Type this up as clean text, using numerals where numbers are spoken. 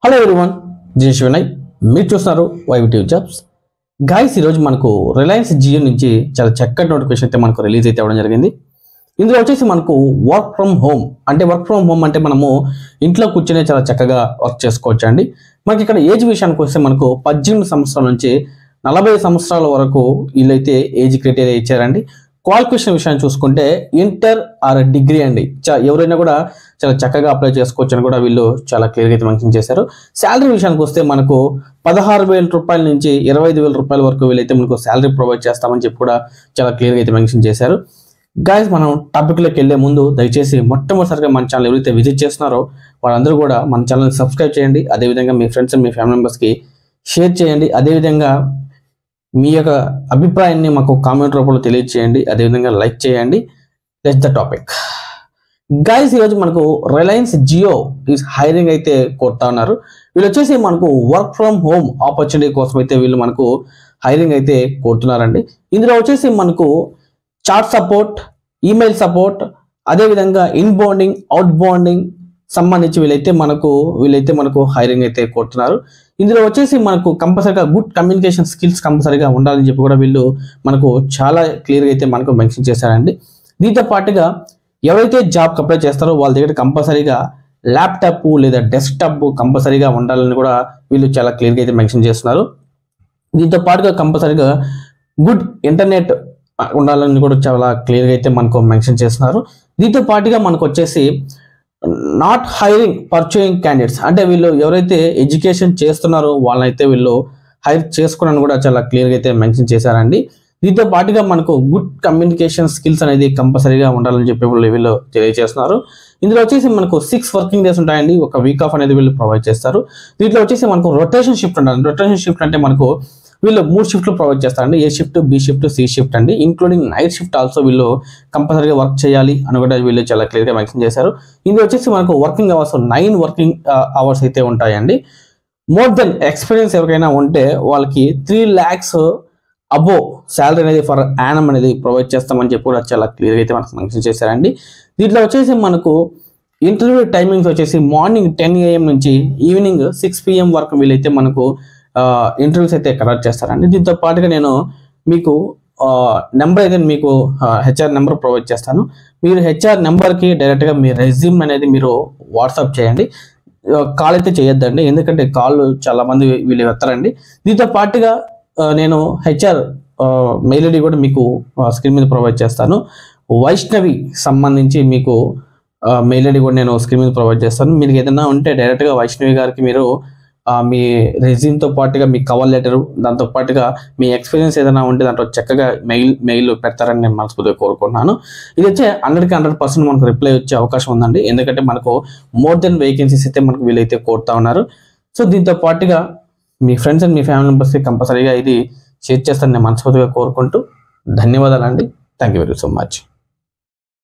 Hello everyone, జై శివనయ్. మీరు చూస్తున్నారు వైవిటివ్ జాబ్స్. గాయస్, ఈరోజు మనకు రిలయన్స్ జియో నుంచి చాలా చక్కటి నోటిఫికేషన్ అయితే మనకు రిలీజ్ అయితే అవ్వడం జరిగింది. ఇందులో వచ్చేసి మనకు వర్క్ ఫ్రమ్ హోమ్ అంటే మనము ఇంట్లో కూర్చొని చాలా చక్కగా వర్క్ చేసుకోవచ్చు అండి. మనకి ఇక్కడ ఏజ్ విషయానికి వస్తే మనకు 18 సంవత్సరాల నుంచి 40 సంవత్సరాల వరకు వీళ్ళైతే ఏజ్ క్రైటీరియా ఇచ్చారండి. క్వాలిఫికేషన్ విషయాన్ని చూసుకుంటే ఇంటర్ ఆర్ డిగ్రీ అండి. ఎవరైనా కూడా చాలా చక్కగా అప్లై చేసుకోవచ్చు అని కూడా వీళ్ళు చాలా క్లియర్గా అయితే మెన్షన్ చేశారు. శాలరీ విషయానికి వస్తే మనకు 16,000 రూపాయల నుంచి 25,000 రూపాయల వరకు వీళ్ళైతే మనకు శాలరీ ప్రొవైడ్ చేస్తామని చెప్పి కూడా చాలా క్లియర్గా అయితే మెన్షన్ చేశారు. గాయస్, మనం టాపిక్లోకి వెళ్ళే ముందు దయచేసి మొట్టమొదటిసారిగా మన ఛానల్ ఎవరైతే విజిట్ చేస్తున్నారో వాళ్ళందరూ కూడా మన ఛానల్ని సబ్స్క్రైబ్ చేయండి. అదేవిధంగా మీ ఫ్రెండ్స్ మీ ఫ్యామిలీ మెంబర్స్కి షేర్ చేయండి. అదేవిధంగా మీ యొక్క అభిప్రాయాన్ని మాకు కామెంట్ రూపంలో తెలియజేయండి. అదేవిధంగా లైక్ చేయండి. Let's the topic. గైస్, ఈరోజు మనకు రిలయన్స్ జియో ఈజ్ హైరింగ్ అయితే కోరుతా ఉన్నారు. వీళ్ళు వచ్చేసి మనకు వర్క్ ఫ్రమ్ హోమ్ ఆపర్చునిటీ కోసం అయితే వీళ్ళు మనకు హైరింగ్ అయితే కోరుతున్నారండి. ఇందులో వచ్చేసి మనకు చాట్ సపోర్ట్, ఈమెయిల్ సపోర్ట్, అదేవిధంగా ఇన్బౌండింగ్ అవుట్ బౌండింగ్ సంబంధించి వీళ్ళైతే మనకు హైరింగ్ అయితే కోరుతున్నారు. ఇందులో వచ్చేసి మనకు కంపల్సరీగా గుడ్ కమ్యూనికేషన్ స్కిల్స్ కంపల్సరీగా ఉండాలని చెప్పి కూడా వీళ్ళు మనకు చాలా క్లియర్గా అయితే మనకు మెన్షన్ చేశారండి. దీంతో పాటుగా ఎవరైతే జాబ్కి అప్లై చేస్తారో వాళ్ళ దగ్గర కంపల్సరీగా ల్యాప్టాప్ లేదా డెస్క్టాప్ కంపల్సరీగా ఉండాలని కూడా వీళ్ళు చాలా క్లియర్గా అయితే మెన్షన్ చేస్తున్నారు. దీంతో పాటుగా కంపల్సరీగా గుడ్ ఇంటర్నెట్ ఉండాలని కూడా చాలా క్లియర్గా అయితే మనకు మెన్షన్ చేస్తున్నారు. దీంతో పాటుగా మనకు వచ్చేసి నాట్ హైరింగ్ పర్చూయింగ్ క్యాండిడేట్స్, అంటే వీళ్ళు ఎవరైతే ఎడ్యుకేషన్ చేస్తున్నారో వాళ్ళనైతే వీళ్ళు హైర్ చేసుకున్నాను కూడా చాలా క్లియర్గా అయితే మెన్షన్ చేశారండి. దీంతో పాటుగా మనకు గుడ్ కమ్యూనికేషన్ స్కిల్స్ అనేది కంపల్సరీగా ఉండాలని చెప్పి వీళ్ళు తెలియజేస్తున్నారు. ఇందులో వచ్చేసి మనకు 6 వర్కింగ్ డేస్ ఉంటాయండి. ఒక వీక్ ఆఫ్ అనేది వీళ్ళు ప్రొవైడ్ చేస్తారు. దీంట్లో వచ్చేసి మనకు రొటేషన్ షిఫ్ట్ ఉండాలి. రొటేషన్ షిఫ్ట్ అంటే మనకు వీళ్ళు 3 షిఫ్ట్లు ప్రొవైడ్ చేస్తారండి. A shift, B shift, C shift అండి. ఇంక్లూడింగ్ నైట్ షిఫ్ట్ ఆల్సో వీళ్ళు కంపల్సరీగా వర్క్ చేయాలి అని కూడా వీళ్ళు చాలా క్లియర్గా మెన్షన్ చేశారు. ఇందులో వచ్చేసి మనకు వర్కింగ్ అవర్స్ 9 వర్కింగ్ అవర్స్ అయితే ఉంటాయండి. మోర్ దెన్ ఎక్స్పీరియన్స్ ఎవరికైనా ఉంటే వాళ్ళకి 3 lakhs అబో శాలరీ అనేది ఫర్ యానం అనేది ప్రొవైడ్ చేస్తామని చెప్పి కూడా చాలా క్లియర్గా అయితే మనకు మెన్షన్ చేశారండి. దీంట్లో వచ్చేసి మనకు ఇంటర్వ్యూ టైమింగ్స్ వచ్చేసి మార్నింగ్ 10 AM నుంచి ఈవినింగ్ 6 PM వరకు వీళ్ళైతే మనకు ఇంటర్వ్యూస్ అయితే కండక్ట్ చేస్తారండి. దీంతో పాటుగా నేను మీకు నెంబర్ అయితే మీకు హెచ్ఆర్ నెంబర్ ప్రొవైడ్ చేస్తాను. మీరు హెచ్ఆర్ నెంబర్కి డైరెక్ట్గా మీ రెజ్యూమ్ అనేది మీరు వాట్సాప్ చేయండి. కాల్ అయితే చేయొద్దండి, ఎందుకంటే కాల్ చాలా మంది వీళ్ళు ఎత్తారండి. దీంతో పాటుగా నేను హెచ్ఆర్ మెయిల్ ఐడి కూడా మీకు స్క్రీన్ మీద ప్రొవైడ్ చేస్తాను. వైష్ణవి సంబంధించి మీకు మెయిల్ ఐడి కూడా నేను స్క్రీన్ మీద ప్రొవైడ్ చేస్తాను. మీకు ఏదైనా ఉంటే డైరెక్ట్గా వైష్ణవి గారికి మీరు మీ రెజ్యూమ్తో పాటుగా మీ కవర్ లెటరు, దాంతో పాటుగా మీ ఎక్స్పీరియన్స్ ఏదైనా ఉంటే దాంట్లో చక్కగా మెయిల్ పెడతారని నేను మనస్ఫూర్తిగా కోరుకుంటున్నాను. ఇది వచ్చే 100% మనకు రిప్లై వచ్చే అవకాశం ఉందండి, ఎందుకంటే మనకు మోర్ దెన్ వేకెన్సీస్ అయితే మనకు వీళ్ళైతే కోరుతా ఉన్నారు. సో దీంతో పాటుగా మీ ఫ్రెండ్స్ అండ్ మీ ఫ్యామిలీ మెంబర్స్కి కంపల్సరీగా ఇది షేర్ చేస్తారని నేను మనస్ఫూర్తిగా కోరుకుంటూ ధన్యవాదాలు అండి. Thank you very so much.